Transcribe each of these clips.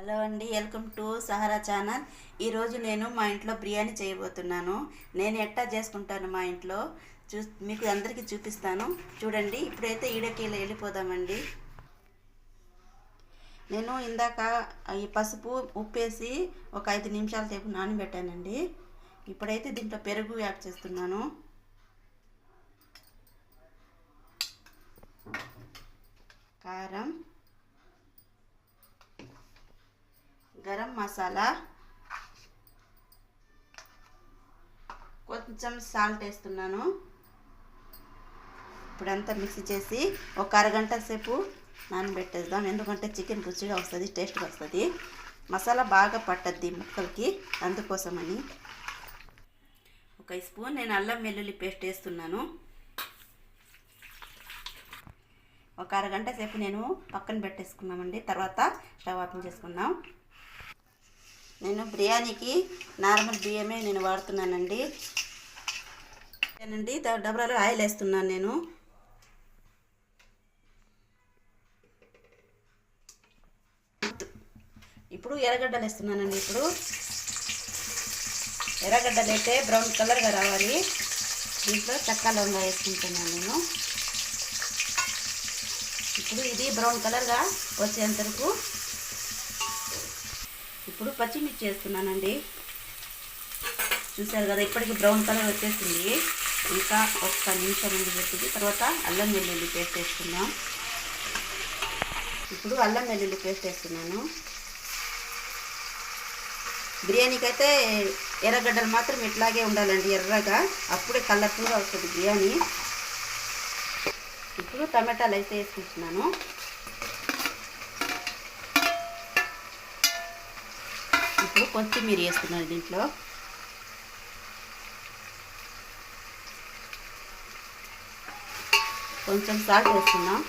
Hello అండి, welcome to Sahara channel. ఈరోజు నేను మా ఇంట్లో బిర్యానీ చేయబోతున్నాను. నేను ఎట్టా చేసుకుంటాను మా ఇంట్లో మీకు అందరికీ చూపిస్తాను. చూడండి. ఇప్పుడైతే ఈడకీలో వెళ్ళిపోదామండి. నేను ఇందాక ఈ పసుపు ఉప్పేసి ఒక 5 నిమిషాల సేపు నానబెట్టానండి. ఇప్పుడైతే దీంట్లో పెరుగు యాడ్ చేస్తున్నాను. కారం, గరం మసాలా, కొంచెం సాల్ట్ వేస్తున్నాను. ఇప్పుడంతా మిక్స్ చేసి ఒక అరగంట సేపు నానబెట్టేద్దాం. ఎందుకంటే చికెన్ రుచిగా వస్తుంది, టేస్ట్గా వస్తుంది. మసాలా బాగా పట్టద్ది ముక్కలకి, అందుకోసమని. 1 స్పూన్ నేను అల్లం వెల్లుల్లి పేస్ట్ వేస్తున్నాను. ఒక అరగంట సేపు నేను పక్కన పెట్టేసుకున్నామండి. తర్వాత స్టవ్ ఆఫ్ చేసుకుందాం. నేను బిర్యానీకి నార్మల్ బియ్యమే నేను వాడుతున్నానండి. డబ్బాలో ఆయిల్ వేస్తున్నాను నేను. ఇప్పుడు ఎర్రగడ్డలు వేస్తున్నానండి. ఇప్పుడు ఎర్రగడ్డలు అయితే బ్రౌన్ కలర్గా రావాలి. దీంట్లో చెక్క లవంగా వేసుకుంటున్నాను నేను. ఇప్పుడు ఇది బ్రౌన్ కలర్గా వచ్చేంత వరకు. ఇప్పుడు పచ్చిమిర్చి వేస్తున్నానండి. చూసారు కదా, ఇప్పటికి బ్రౌన్ కలర్ వచ్చేసింది. ఇంకా 1 నిమిషం ముందు పెట్టి తర్వాత అల్లం వెల్లుల్లి పేస్ట్ వేసుకుందాం. ఇప్పుడు అల్లం వెల్లుల్లి పేస్ట్ వేస్తున్నాను. బిర్యానీకి అయితే ఎర్రగడ్డలు మాత్రం ఇట్లాగే ఉండాలండి, ఎర్రగా. అప్పుడే కలర్ఫుల్గా వస్తుంది బిర్యానీ. ఇప్పుడు టమాటాలు అయితే వేసుకుంటున్నాను. ఇప్పుడు కొత్తిమీర వేస్తున్నాను దీంట్లో. కొంచెం సాల్ట్ వేస్తున్నాం.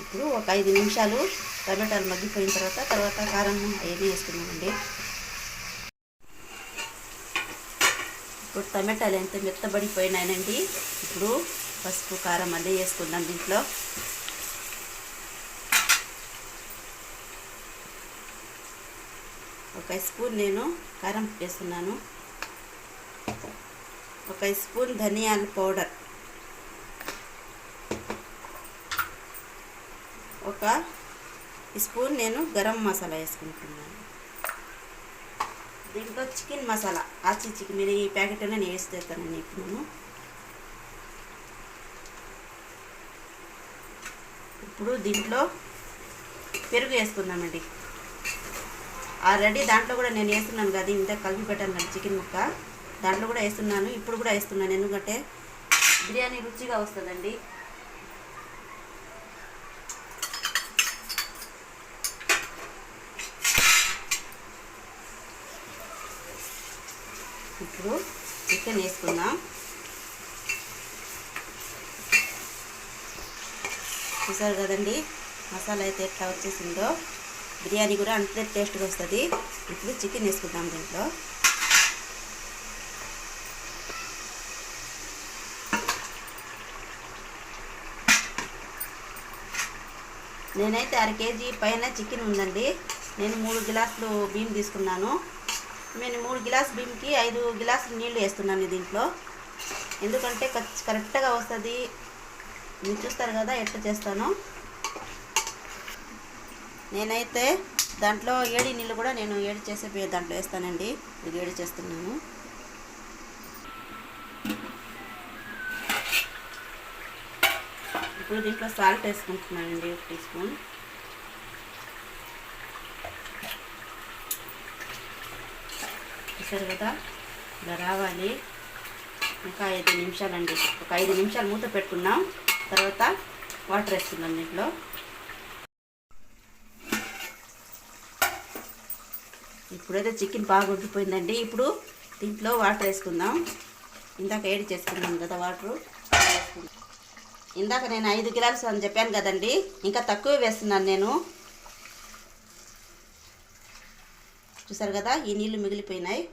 ఇప్పుడు ఒక 5 నిమిషాలు టమాటాలు మగ్గిపోయిన తర్వాత కారం అవన్నీ వేసుకున్నామండి. ఇప్పుడు టమాటాలు ఎంత మెత్తబడిపోయినాయండి. ఇప్పుడు పసుపు కారం అన్నీ వేసుకుందాం దీంట్లో. ఒక స్పూన్ నేను కారం వేస్తున్నాను. 1 స్పూన్ ధనియాల పౌడర్, 1 స్పూన్ నేను గరం మసాలా వేసుకుంటున్నాను. దీంట్లో చికెన్ మసాలా, ఆచి చికెన్ మీరు ఈ ప్యాకెట్ నేను వేస్తానండి. ఇప్పుడు దీంట్లో పెరుగు వేసుకుందామండి. ఆల్రెడీ దాంట్లో కూడా నేను వేస్తున్నాను కదా, ఇంత కలిపి పెట్టాను కదా చికెన్ ముక్క, దాంట్లో కూడా వేస్తున్నాను. ఇప్పుడు కూడా వేస్తున్నాను, ఎందుకంటే బిర్యానీ రుచిగా వస్తుందండి. ఇప్పుడు చికెన్ వేసుకుందాం. చూసారు కదండి మసాలా అయితే ఎట్లా వచ్చేసిందో. బిర్యానీ కూడా అంతే టేస్ట్గా వస్తుంది. ఇప్పుడు చికెన్ వేసుకుందాం దీంట్లో. నేనైతే 1/2 కేజీ పైన చికెన్ ఉందండి. నేను 3 గ్లాసులు బియ్యం తీసుకున్నాను. నేను 3 గ్లాసు బియ్యంకి 5 గ్లాసులు నీళ్ళు వేస్తున్నాను దీంట్లో. ఎందుకంటే కరెక్ట్గా వస్తుంది. మీరు చూస్తారు కదా ఎట్లా చేస్తానో. నేనైతే దాంట్లో ఏడి నీళ్ళు కూడా నేను ఏడి చేసే దాంట్లో వేస్తానండి. ఇది ఏడి చేస్తున్నాను. ఇప్పుడు దీంట్లో సాల్ట్ వేసుకుంటున్నానండి, 1 టీ స్పూన్. చూసారు కదా ఇలా రావాలి. ఇంకా 5 నిమిషాలండి. ఒక 5 నిమిషాలు మూత పెట్టుకున్నాం. తర్వాత వాటర్ వేసుకుందాం దీంట్లో. ఇప్పుడైతే చికెన్ బాగా ఉడికిపోయిందండి. ఇప్పుడు దీంట్లో వాటర్ వేసుకుందాం. ఇందాక ఏడి చేసుకున్నాం కదా వాటరు. ఇందాక నేను 5 గ్లాసులు అని చెప్పాను కదండి, ఇంకా తక్కువ వేస్తున్నాను నేను. చూసారు కదా ఈ నీళ్ళు మిగిలిపోయినాయి.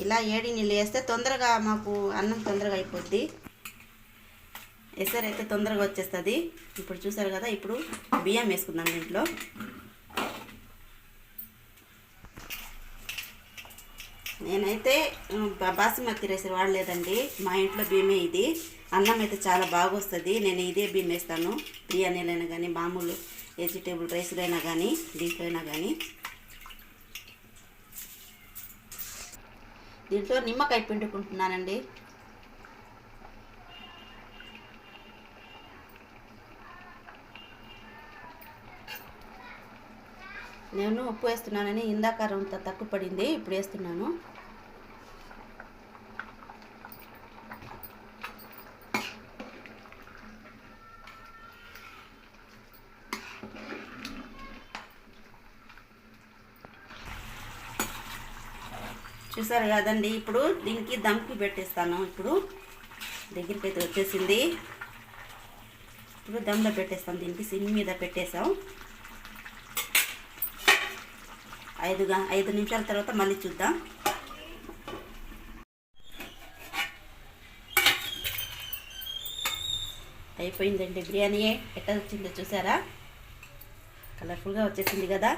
ఇలా ఏడి నీళ్ళు వేస్తే తొందరగా మాకు అన్నం తొందరగా అయిపోద్ది. ఎసరు అయితే తొందరగా వచ్చేస్తుంది. ఇప్పుడు చూసారు కదా, ఇప్పుడు బియ్యం వేసుకుందాం దీంట్లో. నేనైతే బాస్మతి రైస్ వాడలేదండి, మా ఇంట్లో బియ్యమే ఇది. అన్నం అయితే చాలా బాగా వస్తుంది. నేను ఇదే బియ్యం వేస్తాను, బిర్యానీలైనా కానీ మామూలు వెజిటేబుల్ రైస్లైనా కానీ దీంట్లో అయినా కానీ. దీంట్లో నిమ్మకాయ పిండుకుంటున్నానండి. నేను ఉప్పు వేస్తున్నానని ఇందాక అంత తక్కువ పడింది, ఇప్పుడు వేస్తున్నాను. చూసారు కదండి, ఇప్పుడు దీనికి దమ్కి పెట్టేస్తాను. ఇప్పుడు దగ్గరికి అయితే వచ్చేసింది. ఇప్పుడు దమ్లో పెట్టేస్తాం. దీనికి సిమ్ మీద పెట్టేసాం. 5 నిమిషాల తర్వాత మళ్ళీ చూద్దాం. అయిపోయిందండి బిర్యానీ. ఎట్లా వచ్చిందో చూసారా, కలర్ఫుల్గా వచ్చేసింది కదా.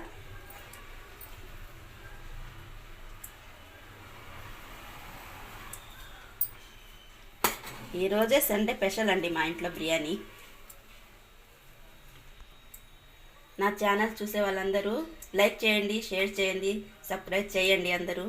ఈరోజే సండే స్పెషల్ అండి మా ఇంట్లో బిర్యానీ. నా ఛానల్ చూసే వాళ్ళందరూ లైక్ చేయండి, షేర్ చేయండి, సబ్స్క్రైబ్ చేయండి అందరూ.